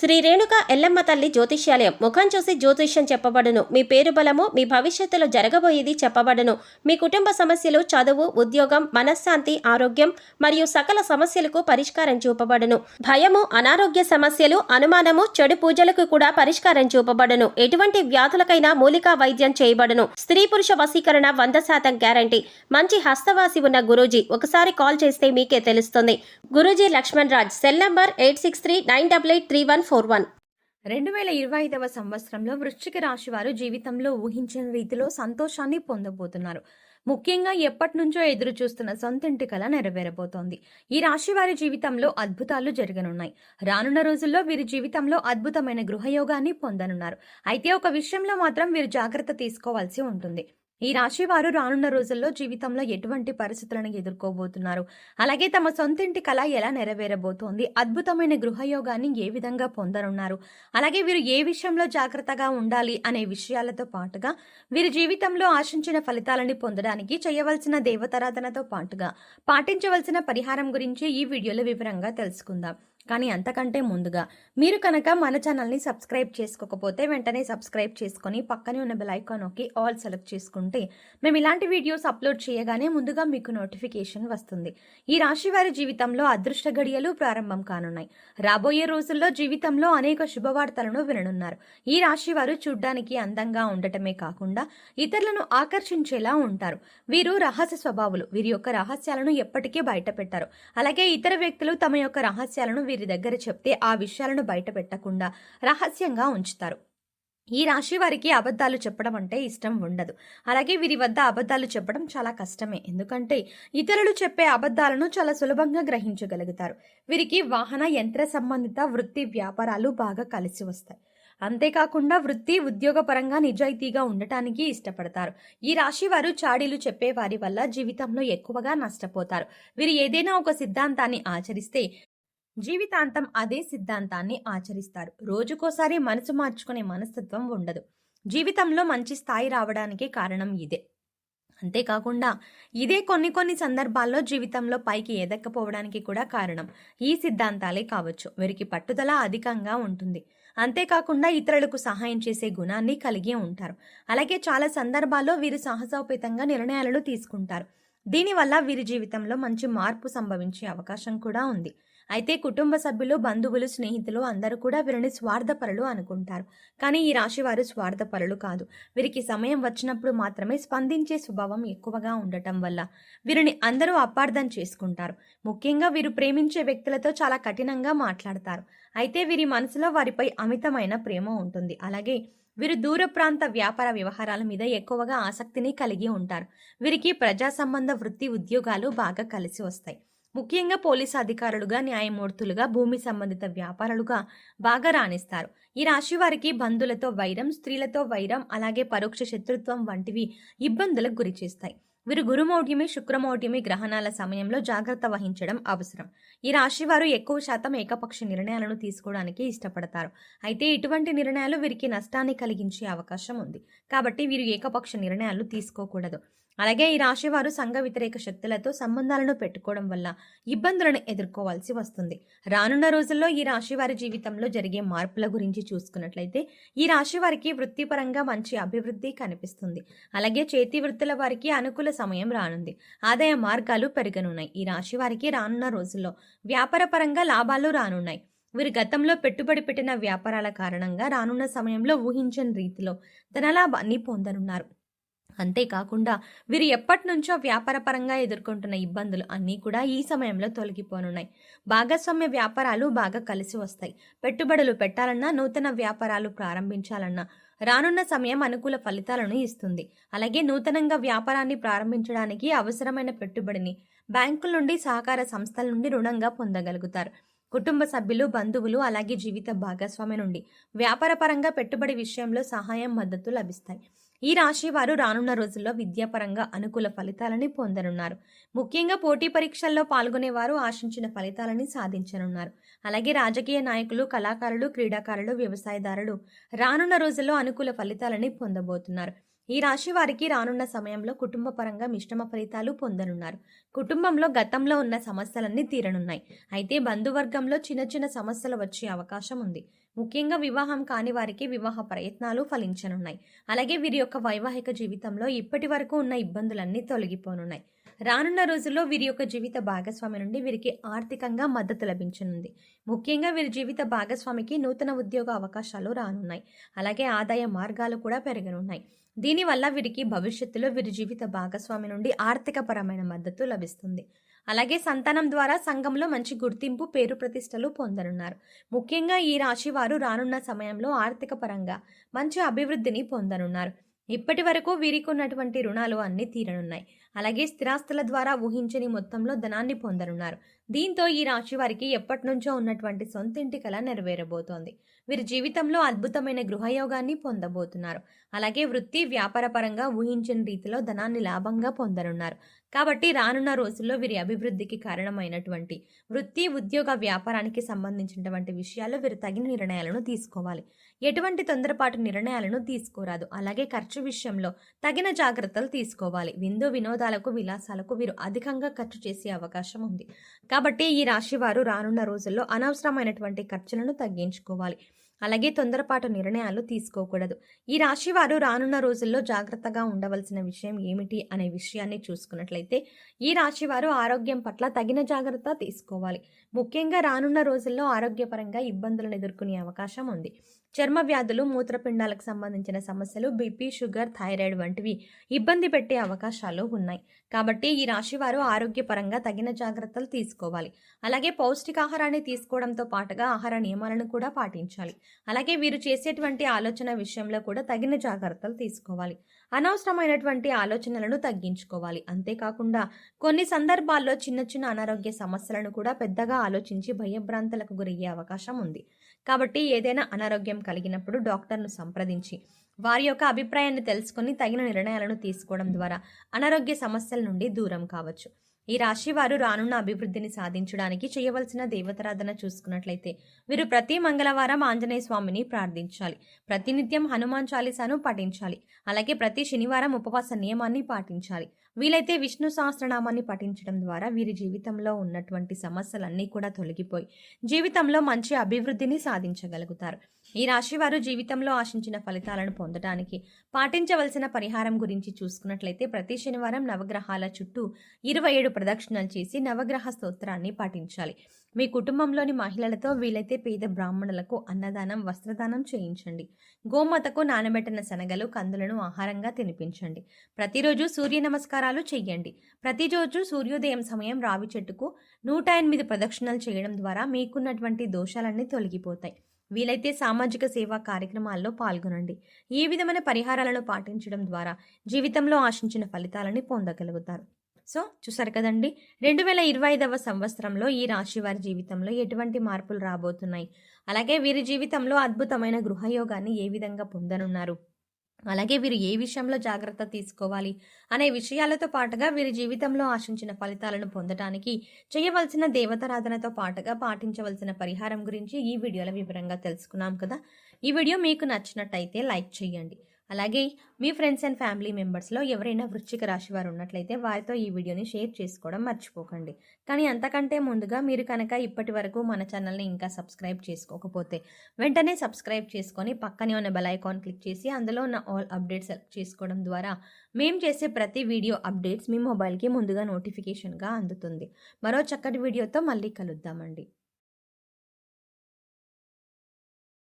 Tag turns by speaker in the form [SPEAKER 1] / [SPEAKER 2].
[SPEAKER 1] శ్రీ రేణుక ఎల్లమ్మ తల్లి జ్యోతిష్యాలయం. ముఖం చూసి జ్యోతిష్యం చెప్పబడును. మీ పేరు బలము, మీ భవిష్యత్తులో జరగబోయేది చెప్పబడును. మీ కుటుంబ సమస్యలు, చదువు, ఉద్యోగం, మనశ్శాంతి, ఆరోగ్యం మరియు సకల సమస్యలకు పరిష్కారం చూపబడును. భయము, అనారోగ్య సమస్యలు, అనుమానము, చెడు పూజలకు కూడా పరిష్కారం చూపబడును. ఎటువంటి వ్యాధులకైనా మూలికా వైద్యం చేయబడును. స్త్రీ పురుష వశీకరణ 100% గ్యారంటీ. మంచి హస్తవాసి ఉన్న గురూజీ. ఒకసారి కాల్ చేస్తే మీకే తెలుస్తుంది. గురూజీ లక్ష్మణ్ రాజ్. Cell number 8639883141.
[SPEAKER 2] 2025వ సంవత్సరంలో వృశ్చిక రాశి వారు జీవితంలో ఊహించిన రీతిలో సంతోషాన్ని పొందబోతున్నారు. ముఖ్యంగా ఎప్పటి నుంచో ఎదురు చూస్తున్న సొంతింటి కల నెరవేరబోతోంది. ఈ రాశి వారి జీవితంలో అద్భుతాలు జరగనున్నాయి. రానున్న రోజుల్లో వీరి జీవితంలో అద్భుతమైన గృహయోగాన్ని పొందనున్నారు. అయితే ఒక విషయంలో మాత్రం వీరు జాగ్రత్త తీసుకోవాల్సి ఉంటుంది. ఈ రాశి వారు రానున్న రోజుల్లో జీవితంలో ఎటువంటి పరిస్థితులను ఎదుర్కోబోతున్నారు, అలాగే తమ సొంతింటి కళ ఎలా నెరవేరబోతోంది, అద్భుతమైన గృహయోగాన్ని ఏ విధంగా పొందనున్నారు, అలాగే వీరు ఏ విషయంలో జాగ్రత్తగా ఉండాలి అనే విషయాలతో పాటుగా వీరి జీవితంలో ఆశించిన ఫలితాలని పొందడానికి చేయవలసిన దేవతారాధనతో పాటుగా పాటించవలసిన పరిహారం గురించి ఈ వీడియోలో వివరంగా తెలుసుకుందాం. కానీ అంతకంటే ముందుగా మీరు కనుక మన ఛానల్ని సబ్స్క్రైబ్ చేసుకోకపోతే వెంటనే సబ్స్క్రైబ్ చేసుకొని పక్కనే ఉన్న బెల్ ఐకాన్ నొక్కి ఆల్ సెలెక్ట్ చేసుకుంటే మేము ఇలాంటి వీడియోస్ అప్లోడ్ చేయగానే ముందుగా మీకు నోటిఫికేషన్ వస్తుంది. ఈ రాశి వారి జీవితంలో అదృష్ట గడియలు ప్రారంభం కానున్నాయి. రాబోయే రోజుల్లో జీవితంలో అనేక శుభవార్తలను విననున్నారు. ఈ రాశి వారు చూడ్డానికి అందంగా ఉండటమే కాకుండా ఇతరులను ఆకర్షించేలా ఉంటారు. వీరు రహస్య స్వభావులు. వీరి యొక్క రహస్యాలను ఎప్పటికీ బయట పెట్టారు. అలాగే ఇతర వ్యక్తులు తమ యొక్క రహస్యాలను వీరి దగ్గర చెప్తే ఆ విషయాలను బయట పెట్టకుండా రహస్యంగా ఉంచుతారు. ఈ రాశి వారికి అబద్ధాలు చెప్పడం అంటే ఇష్టం ఉండదు. అలాగే వీరి వద్ద అబద్ధాలు చెప్పడం చాలా కష్టమే. ఎందుకంటే ఇతరులు చెప్పే అబద్ధాలను చాలా సులభంగా గ్రహించగలుగుతారు. వీరికి వాహన యంత్ర సంబంధిత వృత్తి వ్యాపారాలు బాగా కలిసి వస్తాయి. అంతేకాకుండా వృత్తి ఉద్యోగ పరంగా నిజాయితీగా ఉండటానికి ఇష్టపడతారు. ఈ రాశి వారు చాడీలు చెప్పే వారి వల్ల జీవితంలో ఎక్కువగా నష్టపోతారు. వీరు ఏదైనా ఒక సిద్ధాంతాన్ని ఆచరిస్తే జీవితాంతం అదే సిద్ధాంతాన్ని ఆచరిస్తారు. రోజుకోసారి మనసు మార్చుకునే మనస్తత్వం ఉండదు. జీవితంలో మంచి స్థాయి రావడానికి కారణం ఇదే. అంతేకాకుండా ఇదే కొన్ని సందర్భాల్లో జీవితంలో పైకి ఎదక్కపోవడానికి కూడా కారణం ఈ సిద్ధాంతాలే కావచ్చు. వీరికి పట్టుదల అధికంగా ఉంటుంది. అంతేకాకుండా ఇతరులకు సహాయం చేసే గుణాన్ని కలిగి ఉంటారు. అలాగే చాలా సందర్భాల్లో వీరు సాహసోపేతంగా నిర్ణయాలను తీసుకుంటారు. దీనివల్ల వీరి జీవితంలో మంచి మార్పు సంభవించే అవకాశం కూడా ఉంది. అయితే కుటుంబ సభ్యులు, బంధువులు, స్నేహితులు అందరూ కూడా వీరిని స్వార్థపరులు అనుకుంటారు. కానీ ఈ రాశి వారు స్వార్థపరులు కాదు. వీరికి సమయం వచ్చినప్పుడు మాత్రమే స్పందించే స్వభావం ఎక్కువగా ఉండటం వల్ల వీరిని అందరూ అపార్థం చేసుకుంటారు. ముఖ్యంగా వీరు ప్రేమించే వ్యక్తులతో చాలా కఠినంగా మాట్లాడతారు. అయితే వీరి మనసులో వారిపై అమితమైన ప్రేమ ఉంటుంది. అలాగే వీరు దూర ప్రాంత వ్యాపార వ్యవహారాల మీద ఎక్కువగా ఆసక్తిని కలిగి ఉంటారు. వీరికి ప్రజా సంబంధ వృత్తి ఉద్యోగాలు బాగా కలిసి వస్తాయి. ముఖ్యంగా పోలీసు అధికారులుగా, న్యాయమూర్తులుగా, భూమి సంబంధిత వ్యాపారులుగా బాగా రాణిస్తారు. ఈ రాశి వారికి బంధువులతో వైరం, స్త్రీలతో వైరం, అలాగే పరోక్ష శత్రుత్వం వంటివి ఇబ్బందులకు గురి చేస్తాయి. వీరు గురుమౌఢ్యమి, శుక్రమౌఢ్యమి గ్రహణాల సమయంలో జాగ్రత్త వహించడం అవసరం. ఈ రాశి వారు ఎక్కువ శాతం ఏకపక్ష నిర్ణయాలను తీసుకోవడానికి ఇష్టపడతారు. అయితే ఇటువంటి నిర్ణయాలు వీరికి నష్టాన్ని కలిగించే అవకాశం ఉంది. కాబట్టి వీరు ఏకపక్ష నిర్ణయాలు తీసుకోకూడదు. అలాగే ఈ రాశి వారు సంఘ వ్యతిరేక శక్తులతో సంబంధాలను పెట్టుకోవడం వల్ల ఇబ్బందులను ఎదుర్కోవాల్సి వస్తుంది. రానున్న రోజుల్లో ఈ రాశి వారి జీవితంలో జరిగే మార్పుల గురించి చూసుకున్నట్లయితే ఈ రాశి వారికి వృత్తిపరంగా మంచి అభివృద్ధి కనిపిస్తుంది. అలాగే చేతి వృత్తుల వారికి అనుకూల సమయం రానుంది. ఆదాయ మార్గాలు పెరగనున్నాయి. ఈ రాశి వారికి రానున్న రోజుల్లో వ్యాపార పరంగా లాభాలు రానున్నాయి. వీరు గతంలో పెట్టుబడి పెట్టిన వ్యాపారాల కారణంగా రానున్న సమయంలో ఊహించని రీతిలో ధనలాభాన్ని పొందనున్నారు. అంతేకాకుండా వీరు ఎప్పటి నుంచో వ్యాపారపరంగా ఎదుర్కొంటున్న ఇబ్బందులు అన్నీ కూడా ఈ సమయంలో తొలగిపోనున్నాయి. భాగస్వామ్య వ్యాపారాలు బాగా కలిసి వస్తాయి. పెట్టుబడులు పెట్టాలన్నా, నూతన వ్యాపారాలు ప్రారంభించాలన్నా రానున్న సమయం అనుకూల ఫలితాలను ఇస్తుంది. అలాగే నూతనంగా వ్యాపారాన్ని ప్రారంభించడానికి అవసరమైన పెట్టుబడిని బ్యాంకుల నుండి, సహకార సంస్థల నుండి రుణంగా పొందగలుగుతారు. కుటుంబ సభ్యులు, బంధువులు, అలాగే జీవిత భాగస్వామి నుండి వ్యాపారపరంగా పెట్టుబడి విషయంలో సహాయం, మద్దతు లభిస్తాయి. ఈ రాశి వారు రానున్న రోజుల్లో విద్యాపరంగా అనుకూల ఫలితాలని పొందనున్నారు. ముఖ్యంగా పోటీ పరీక్షల్లో పాల్గొనేవారు ఆశించిన ఫలితాలని సాధించనున్నారు. అలాగే రాజకీయ నాయకులు, కళాకారులు, క్రీడాకారులు, వ్యవసాయదారులు రానున్న రోజుల్లో అనుకూల ఫలితాలని పొందబోతున్నారు. ఈ రాశి వారికి రానున్న సమయంలో కుటుంబ పరంగా మిశ్రమ ఫలితాలు పొందనున్నారు. కుటుంబంలో గతంలో ఉన్న సమస్యలన్నీ తీరనున్నాయి. అయితే బంధువర్గంలో చిన్న చిన్న సమస్యలు వచ్చే అవకాశం ఉంది. ముఖ్యంగా వివాహం కాని వారికి వివాహ ప్రయత్నాలు ఫలించనున్నాయి. అలాగే వీరి యొక్క వైవాహిక జీవితంలో ఇప్పటి వరకు ఉన్న ఇబ్బందులన్నీ తొలగిపోనున్నాయి. రానున్న రోజుల్లో వీరి యొక్క జీవిత భాగస్వామి నుండి వీరికి ఆర్థికంగా మద్దతు లభించనుంది. ముఖ్యంగా వీరి జీవిత భాగస్వామికి నూతన ఉద్యోగ అవకాశాలు రానున్నాయి. అలాగే ఆదాయ మార్గాలు కూడా పెరగనున్నాయి. దీనివల్ల వీరికి భవిష్యత్తులో వీరి జీవిత భాగస్వామి నుండి ఆర్థికపరమైన మద్దతు లభిస్తుంది. అలాగే సంతానం ద్వారా సంఘంలో మంచి గుర్తింపు, పేరు ప్రతిష్టలు పొందనున్నారు. ముఖ్యంగా ఈ రాశి వారు రానున్న సమయంలో ఆర్థిక పరంగా మంచి అభివృద్ధిని పొందనున్నారు. ఇప్పటి వరకు వీరికి ఉన్నటువంటి రుణాలు అన్నీ తీరనున్నాయి. అలాగే స్థిరాస్తుల ద్వారా ఊహించని మొత్తంలో ధనాన్ని పొందనున్నారు. దీంతో ఈ రాశి వారికి ఎప్పటి నుంచో ఉన్నటువంటి సొంతింటి కల నెరవేరబోతోంది. వీరి జీవితంలో అద్భుతమైన గృహయోగాన్ని పొందబోతున్నారు. అలాగే వృత్తి, వ్యాపార పరంగా ఊహించని రీతిలో ధనాన్ని లాభంగా పొందనున్నారు. కాబట్టి రానున్న రోజుల్లో వీరి అభివృద్ధికి కారణమైనటువంటి వృత్తి, ఉద్యోగ, వ్యాపారానికి సంబంధించినటువంటి విషయాల్లో వీరు తగిన నిర్ణయాలను తీసుకోవాలి. ఎటువంటి తొందరపాటు నిర్ణయాలను తీసుకోరాదు. అలాగే ఖర్చు విషయంలో తగిన జాగ్రత్తలు తీసుకోవాలి. విందు వినోదాలకు, విలాసాలకు వీరు అధికంగా ఖర్చు చేసే అవకాశం ఉంది. కాబట్టి ఈ రాశి వారు రానున్న రోజుల్లో అనవసరమైనటువంటి ఖర్చులను తగ్గించుకోవాలి. అలాగే తొందరపాటు నిర్ణయాలు తీసుకోకూడదు. ఈ రాశి వారు రానున్న రోజుల్లో జాగ్రత్తగా ఉండవలసిన విషయం ఏమిటి అనే విషయాన్ని చూసుకున్నట్లయితే ఈ రాశి వారు ఆరోగ్యం పట్ల తగిన జాగ్రత్త తీసుకోవాలి. ముఖ్యంగా రానున్న రోజుల్లో ఆరోగ్యపరంగా ఇబ్బందులను ఎదుర్కొనే అవకాశం ఉంది. చర్మ వ్యాధులు, మూత్రపిండాలకు సంబంధించిన సమస్యలు, బీపీ, షుగర్, థైరాయిడ్ వంటివి ఇబ్బంది పెట్టే అవకాశాలు ఉన్నాయి. కాబట్టి ఈ రాశి వారు ఆరోగ్యపరంగా తగిన జాగ్రత్తలు తీసుకోవాలి. అలాగే పౌష్టికాహారాన్ని తీసుకోవడంతో పాటుగా ఆహార నియమాలను కూడా పాటించాలి. అలాగే వీరు చేసేటువంటి ఆలోచన విషయంలో కూడా తగిన జాగ్రత్తలు తీసుకోవాలి. అనవసరమైనటువంటి ఆలోచనలను తగ్గించుకోవాలి. అంతేకాకుండా కొన్ని సందర్భాల్లో చిన్న చిన్న అనారోగ్య సమస్యలను కూడా పెద్దగా ఆలోచించి భయభ్రాంతులకు గురయ్యే అవకాశం ఉంది. కాబట్టి ఏదైనా అనారోగ్యం కలిగినప్పుడు డాక్టర్ను సంప్రదించి వారి యొక్క అభిప్రాయాన్ని తెలుసుకొని తగిన నిర్ణయాలను తీసుకోవడం ద్వారా అనారోగ్య సమస్యల నుండి దూరం కావచ్చు. ఈ రాశి వారు రానున్న అభివృద్ధిని సాధించడానికి చేయవలసిన దేవతారాధన చూసుకున్నట్లయితే వీరు ప్రతి మంగళవారం ఆంజనేయ స్వామిని ప్రార్థించాలి. ప్రతినిత్యం హనుమాన్ చాలీసాను పఠించాలి. అలాగే ప్రతి శనివారం ఉపవాస నియమాన్ని పాటించాలి. వీలైతే విష్ణు సహస్రనామాన్ని పఠించడం ద్వారా వీరి జీవితంలో ఉన్నటువంటి సమస్యలన్నీ కూడా తొలగిపోయి జీవితంలో మంచి అభివృద్ధిని సాధించగలుగుతారు. ఈ రాశి వారు జీవితంలో ఆశించిన ఫలితాలను పొందడానికి పాటించవలసిన పరిహారం గురించి చూసుకున్నట్లయితే ప్రతి శనివారం నవగ్రహాల చుట్టూ 27 ప్రదక్షిణలు చేసి నవగ్రహ స్తోత్రాన్ని పాటించాలి. మీ కుటుంబంలోని మహిళలతో వీలైతే పేద బ్రాహ్మణులకు అన్నదానం, వస్త్రదానం చేయించండి. గోమాతకు నానబెట్టిన శనగలు, కందులను ఆహారంగా తినిపించండి. ప్రతిరోజు సూర్య నమస్కారాలు చెయ్యండి. ప్రతిరోజు సూర్యోదయం సమయం రావి చెట్టుకు 108 ప్రదక్షిణలు చేయడం ద్వారా మీకున్నటువంటి దోషాలన్నీ తొలగిపోతాయి. వీలైతే సామాజిక సేవా కార్యక్రమాల్లో పాల్గొనండి. ఈ విధమైన పరిహారాలను పాటించడం ద్వారా జీవితంలో ఆశించిన ఫలితాలని పొందగలుగుతారు. సో చూసారు కదండి, 2025వ సంవత్సరంలో ఈ రాశి వారి జీవితంలో ఎటువంటి మార్పులు రాబోతున్నాయి, అలాగే వీరి జీవితంలో అద్భుతమైన గృహయోగాన్ని ఏ విధంగా పొందనున్నారు, అలాగే వీరు ఏ విషయంలో జాగ్రత్త తీసుకోవాలి అనే విషయాలతో పాటుగా వీరి జీవితంలో ఆశించిన ఫలితాలను పొందడానికి చేయవలసిన దేవతారాధనతో పాటుగా పాటించవలసిన పరిహారం గురించి ఈ వీడియోలో వివరంగా తెలుసుకున్నాం కదా. ఈ వీడియో మీకు నచ్చినట్టయితే లైక్ చేయండి. అలాగే మీ ఫ్రెండ్స్ అండ్ ఫ్యామిలీ మెంబర్స్లో ఎవరైనా వృశ్చిక రాశి వారు ఉన్నట్లయితే వారితో ఈ వీడియోని షేర్ చేసుకోవడం మర్చిపోకండి. కానీ అంతకంటే ముందుగా మీరు కనుక ఇప్పటి వరకు మన ఛానల్ని ఇంకా సబ్స్క్రైబ్ చేసుకోకపోతే వెంటనే సబ్స్క్రైబ్ చేసుకొని పక్కనే ఉన్న బెల్ ఐకాన్ క్లిక్ చేసి అందులో ఉన్న ఆల్ అప్డేట్స్ సెలెక్ట్ చేసుకోవడం ద్వారా మేము చేసే ప్రతి వీడియో అప్డేట్స్ మీ మొబైల్కి ముందుగా నోటిఫికేషన్గా అందుతుంది. మరో చక్కటి వీడియోతో మళ్ళీ కలుద్దామండి.